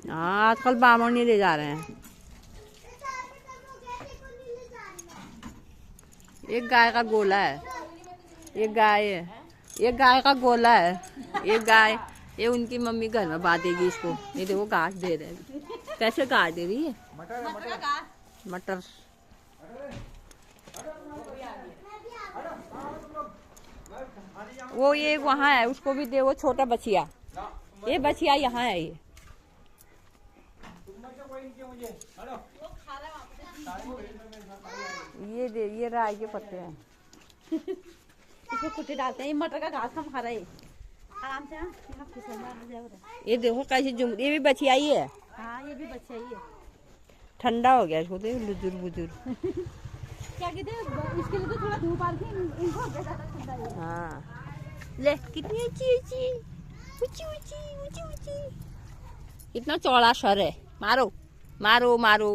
हाँ आजकल बामण नहीं ले जा रहे हैं। एक गाय का गोला है, एक गाय है, एक गाय का गोला है, एक गाय। ये उनकी मम्मी घर में बांधेगी इसको। ये देखो घास दे रहे हैं, कैसे घास दे रही है। मटर वो ये वहाँ है, उसको भी दे। वो छोटा बछिया, ये बछिया यहाँ है। ये दे, ये राई के पत्ते हैं। इसमें कुट्टे डालते हैं। ये मटर का घास हम खा रहे हैं आराम से। यहाँ ये देखो कैसी जुम, ये भी बछिया ही है। हाँ ये भी बच्चा ही है। ठंडा हो गया इसको, देख लुजुर बुजुर। क्या कहते हैं, इसके लिए तो थोड़ा धूप आ रही है, इनको ज्यादा ठंडा है। हाँ ले, कितनी ऊंची ऊंची ऊंची ऊंची ऊंची ऊंची। कितना चौड़ा सर है। मारो मारो मारो।